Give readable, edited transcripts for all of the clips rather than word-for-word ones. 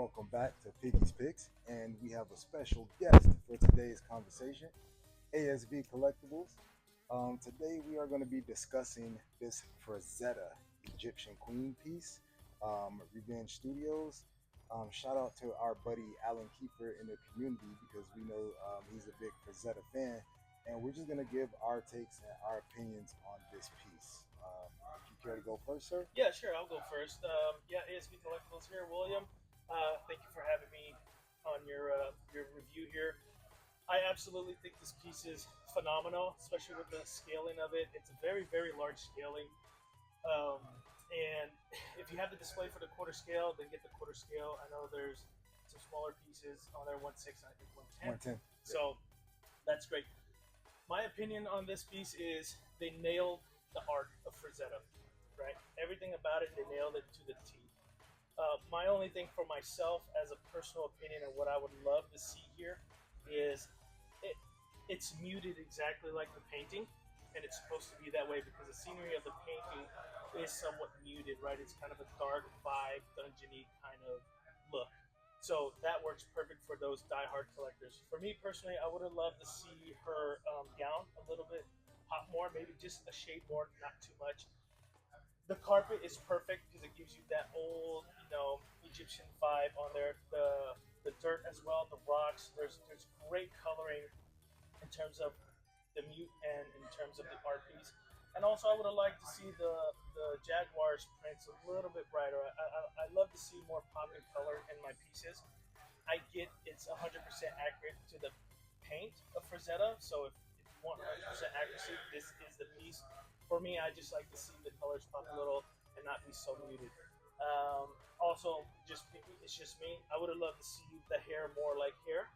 welcome back to Piggy's Picks, and we have a special guest for today's conversation, ASV Collectibles. Today we are going to be discussing this Frazetta Egyptian Queen piece, ReVenture Studios. Shout out to our buddy Alan Kiefer in the community because we know he's a big Frazetta fan, and we're just going to give our takes and our opinions on this piece. If you care to go first, sir? Yeah, sure. I'll go first. Yeah, ASV Collectibles here, William. Thank you for having me on your review here. I absolutely think this piece is phenomenal, especially with the scaling of it. It's a very, very large scaling. Um, and if you have the display for the quarter scale, then get the quarter scale. I know there's some smaller pieces on there, 1/6 and I think 1/10. 110. So that's great. My opinion on this piece is they nailed the art of Frazetta, right? Everything about it, they nailed it to the T. My only thing for myself as a personal opinion and what I would love to see here is it's muted exactly like the painting, and it's supposed to be that way because the scenery of the painting is somewhat muted, right? It's kind of a dark vibe, dungeony kind of look. So that works perfect for those die-hard collectors. For me personally, I would have loved to see her gown a little bit pop more, maybe just a shade more, not too much. The carpet is perfect because it gives you that old, Egyptian vibe on there. The dirt as well, the rocks. There's great coloring in terms of the mute and in terms of the art piece. And also, I would have liked to see the Jaguars prints a little bit brighter. I love to see more pop and color in my pieces. I get it's 100% accurate to the paint of Frazetta, so if you want 100% accuracy, this is the piece. For me, I just like to see the colors pop a little and not be so muted. Also, it's just me. I would have loved to see the hair more like hair,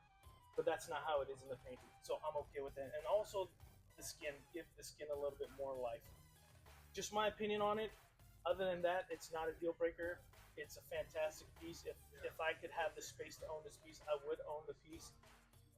but that's not how it is in the painting. So I'm okay with that. And also, the skin, give the skin a little bit more life. Just my opinion on it. Other than that, it's not a deal breaker. It's a fantastic piece. If I could have the space to own this piece, I would own the piece.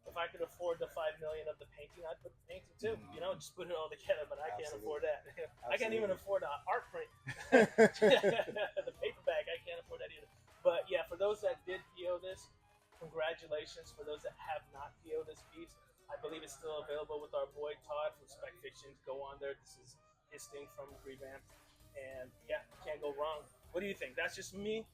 If I could afford the $5 million of the painting, I'd put the painting too. Just put it all together. But I can't afford that. I can't even afford the art print, the paperback. I can't afford that either. But yeah, for those that did PO this, congratulations. For those that have not PO this piece, I believe it's still available with our boy Todd from Spec Fiction. Go on there. This is his thing from Revamp, and yeah, can't go wrong. What do you think? That's just me.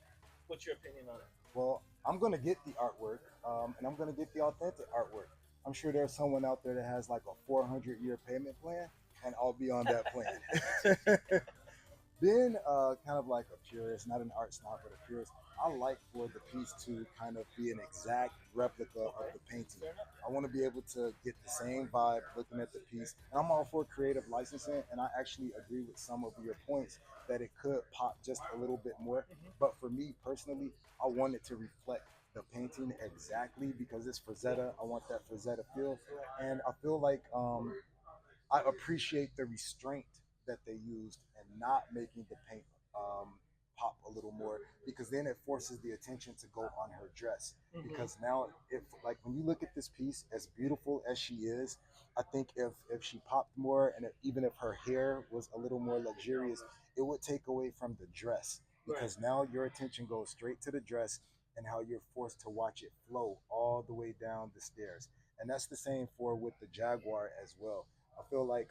What's your opinion on it? Well, I'm going to get the artwork, and I'm going to get the authentic artwork. I'm sure there's someone out there that has like a 400-year payment plan, and I'll be on that plan. Being kind of like a purist, not an art snob, but a purist, I like for the piece to kind of be an exact replica of the painting. I want to be able to get the same vibe looking at the piece. And I'm all for creative licensing, and I actually agree with some of your points that it could pop just a little bit more. But for me personally, I want it to reflect the painting exactly because it's Frazetta. I want that Frazetta feel. And I feel like I appreciate the restraint that they used and not making the paint pop a little more because then it forces the attention to go on her dress. Because now, if like when you look at this piece, as beautiful as she is, I think if she popped more and even if her hair was a little more luxurious, it would take away from the dress because now your attention goes straight to the dress and how you're forced to watch it flow all the way down the stairs. And that's the same for with the Jaguar as well. I feel like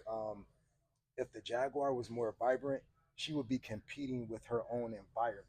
if the Jaguar was more vibrant, she would be competing with her own environment.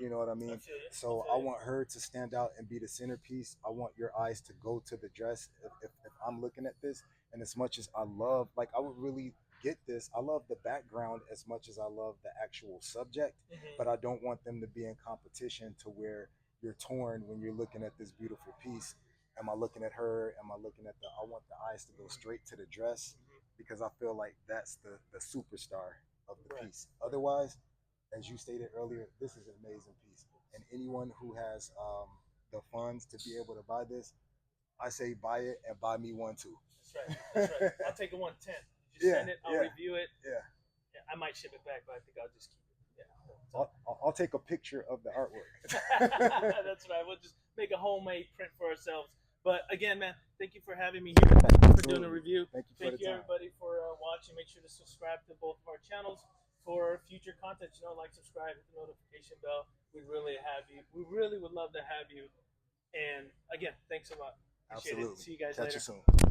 You know what I mean? So I want her to stand out and be the centerpiece. I want your eyes to go to the dress if I'm looking at this. And as much as I love, like I would really get this, I love the background as much as I love the actual subject, but I don't want them to be in competition to where you're torn when you're looking at this beautiful piece. Am I looking at her? Am I looking at I want the eyes to go straight to the dress because I feel like that's the superstar of the piece. Otherwise, as you stated earlier, this is an amazing piece. And anyone who has the funds to be able to buy this, I say buy it and buy me one too. That's right. That's right. I'll take a 110. You send it, I'll review it. Yeah. I might ship it back, but I think I'll just keep it. Yeah. I'll take a picture of the artwork. That's right. We'll just make a homemade print for ourselves. But again, man, thank you for having me here. For doing a review. Thank you, everybody, for watching. Make sure to subscribe to both of our channels for future future content, like, subscribe, hit the notification bell. We'd really have you. We really would love to have you. And again, thanks a lot. Appreciate it. Absolutely. See you guys Catch later. you soon.